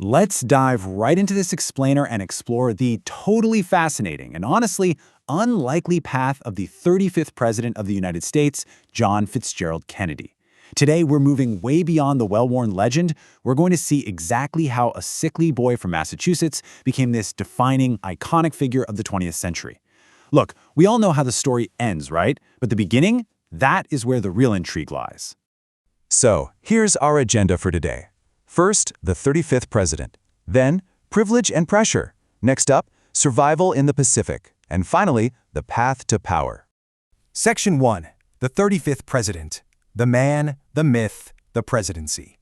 Let's dive right into this explainer and explore the totally fascinating and honestly unlikely path of the 35th President of the United States, John Fitzgerald Kennedy. Today, we're moving way beyond the well-worn legend. We're going to see exactly how a sickly boy from Massachusetts became this defining, iconic figure of the 20th century. Look, we all know how the story ends, right? But the beginning? That is where the real intrigue lies. So, here's our agenda for today. First, the 35th president. Then, privilege and pressure. Next up, survival in the Pacific. And finally, the path to power. Section 1. The 35th president. The man, the myth, the presidency.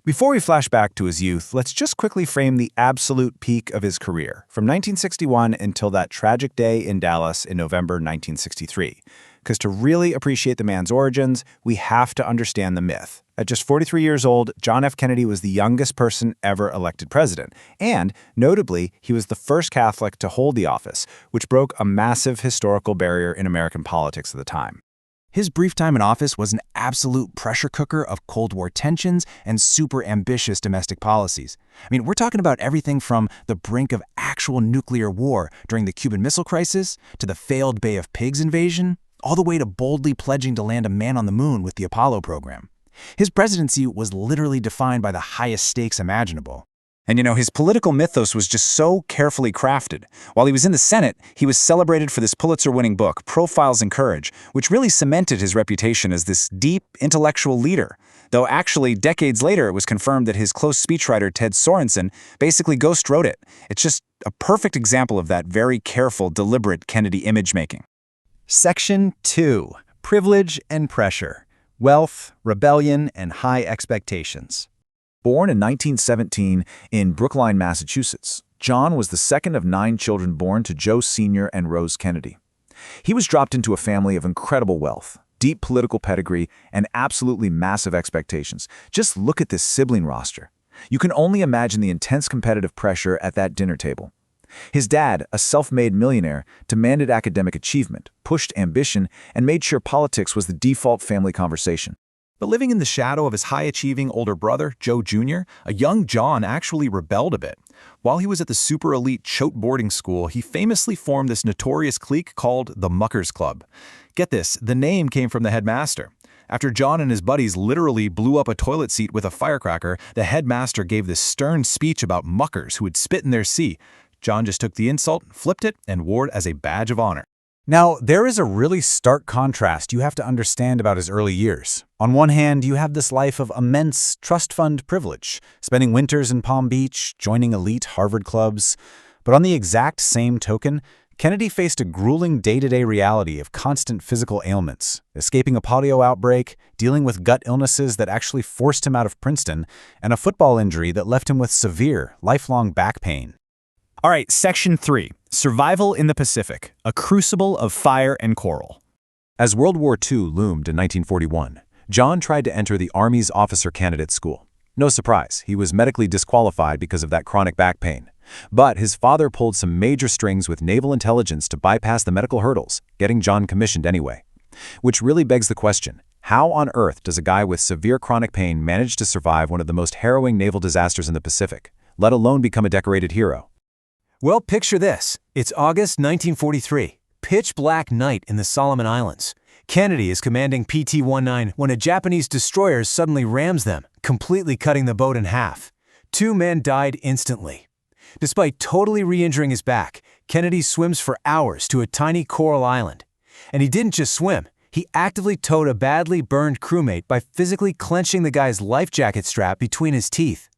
Before we flash back to his youth, let's just quickly frame the absolute peak of his career, from 1961 until that tragic day in Dallas in November 1963. Because to really appreciate the man's origins, we have to understand the myth. At just 43 years old, John F. Kennedy was the youngest person ever elected president. And, notably, he was the first Catholic to hold the office, which broke a massive historical barrier in American politics at the time. His brief time in office was an absolute pressure cooker of Cold War tensions and super ambitious domestic policies. I mean, we're talking about everything from the brink of actual nuclear war during the Cuban Missile Crisis to the failed Bay of Pigs invasion, all the way to boldly pledging to land a man on the moon with the Apollo program. His presidency was literally defined by the highest stakes imaginable. And his political mythos was just so carefully crafted. While he was in the Senate, he was celebrated for this Pulitzer-winning book, Profiles in Courage, which really cemented his reputation as this deep, intellectual leader. Though actually, decades later, it was confirmed that his close speechwriter, Ted Sorensen, basically ghost-wrote it. It's just a perfect example of that very careful, deliberate Kennedy image-making. Section 2. Privilege and pressure. Wealth, rebellion, and high expectations. Born in 1917 in Brookline, Massachusetts, John was the second of 9 children born to Joe Sr. and Rose Kennedy. He was dropped into a family of incredible wealth, deep political pedigree, and absolutely massive expectations. Just look at this sibling roster. You can only imagine the intense competitive pressure at that dinner table. His dad, a self-made millionaire, demanded academic achievement, pushed ambition, and made sure politics was the default family conversation. But living in the shadow of his high-achieving older brother, Joe Jr., a young John actually rebelled a bit. While he was at the super-elite Choate boarding school, he famously formed this notorious clique called the Muckers Club. Get this, the name came from the headmaster. After John and his buddies literally blew up a toilet seat with a firecracker, the headmaster gave this stern speech about muckers who would spit in their sea. John just took the insult, flipped it, and wore it as a badge of honor. Now, there is a really stark contrast you have to understand about his early years. On one hand, you have this life of immense trust fund privilege, spending winters in Palm Beach, joining elite Harvard clubs. But on the exact same token, Kennedy faced a grueling day-to-day reality of constant physical ailments, escaping a polio outbreak, dealing with gut illnesses that actually forced him out of Princeton, and a football injury that left him with severe, lifelong back pain. All right, Section 3. Survival in the Pacific, a crucible of fire and coral. As World War II loomed in 1941, John tried to enter the Army's officer candidate school. No surprise, he was medically disqualified because of that chronic back pain. But his father pulled some major strings with naval intelligence to bypass the medical hurdles, getting John commissioned anyway. Which really begs the question, how on earth does a guy with severe chronic pain manage to survive one of the most harrowing naval disasters in the Pacific, let alone become a decorated hero? Well, picture this. It's August 1943, pitch black night in the Solomon Islands. Kennedy is commanding PT-19 when a Japanese destroyer suddenly rams them, completely cutting the boat in half. 2 men died instantly. Despite totally re-injuring his back, Kennedy swims for hours to a tiny coral island. And he didn't just swim. He actively towed a badly burned crewmate by physically clenching the guy's life jacket strap between his teeth.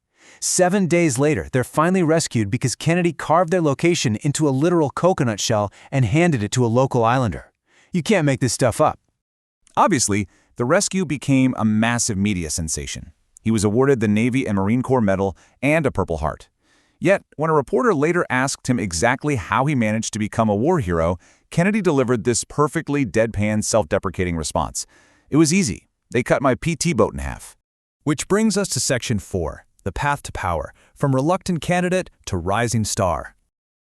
7 days later, they're finally rescued because Kennedy carved their location into a literal coconut shell and handed it to a local islander. You can't make this stuff up. Obviously, the rescue became a massive media sensation. He was awarded the Navy and Marine Corps Medal and a Purple Heart. Yet, when a reporter later asked him exactly how he managed to become a war hero, Kennedy delivered this perfectly deadpan, self-deprecating response. It was easy. They cut my PT boat in half. Which brings us to Section 4. The path to power, from reluctant candidate to rising star.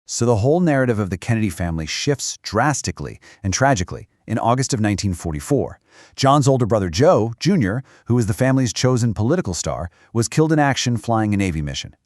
So the whole narrative of the Kennedy family shifts drastically and tragically in August of 1944. John's older brother Joe, Jr., who was the family's chosen political star, was killed in action flying a Navy mission.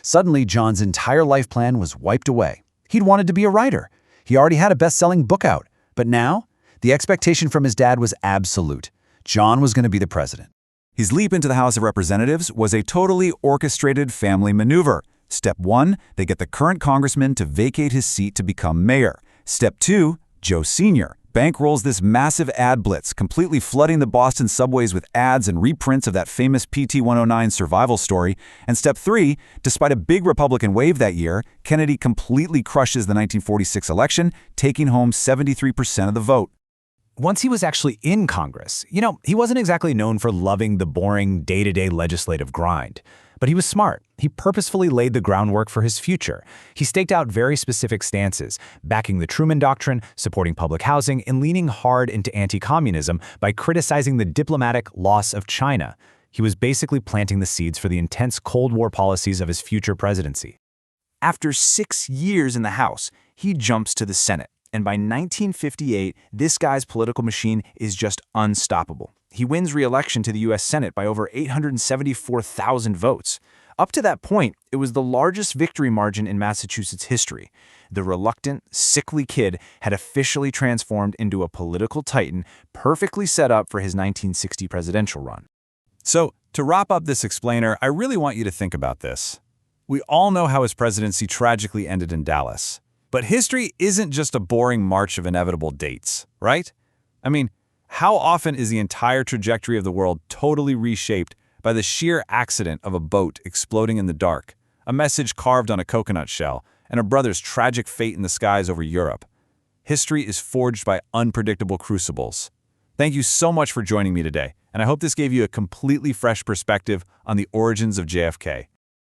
Suddenly, John's entire life plan was wiped away. He'd wanted to be a writer. He already had a best-selling book out. But now, the expectation from his dad was absolute. John was going to be the president. His leap into the House of Representatives was a totally orchestrated family maneuver. Step 1, they get the current congressman to vacate his seat to become mayor. Step 2, Joe Sr. bankrolls this massive ad blitz, completely flooding the Boston subways with ads and reprints of that famous PT-109 survival story. And Step 3, despite a big Republican wave that year, Kennedy completely crushes the 1946 election, taking home 73% of the vote. Once he was actually in Congress, he wasn't exactly known for loving the boring day-to-day legislative grind. But he was smart. He purposefully laid the groundwork for his future. He staked out very specific stances, backing the Truman Doctrine, supporting public housing, and leaning hard into anti-communism by criticizing the diplomatic loss of China. He was basically planting the seeds for the intense Cold War policies of his future presidency. After 6 years in the House, he jumps to the Senate. And by 1958, this guy's political machine is just unstoppable. He wins re-election to the U.S. Senate by over 874,000 votes. Up to that point, it was the largest victory margin in Massachusetts history. The reluctant, sickly kid had officially transformed into a political titan, perfectly set up for his 1960 presidential run. So, to wrap up this explainer, I really want you to think about this. We all know how his presidency tragically ended in Dallas. But history isn't just a boring march of inevitable dates, right? I mean, how often is the entire trajectory of the world totally reshaped by the sheer accident of a boat exploding in the dark, a message carved on a coconut shell, and a brother's tragic fate in the skies over Europe? History is forged by unpredictable crucibles. Thank you so much for joining me today, and I hope this gave you a completely fresh perspective on the origins of JFK.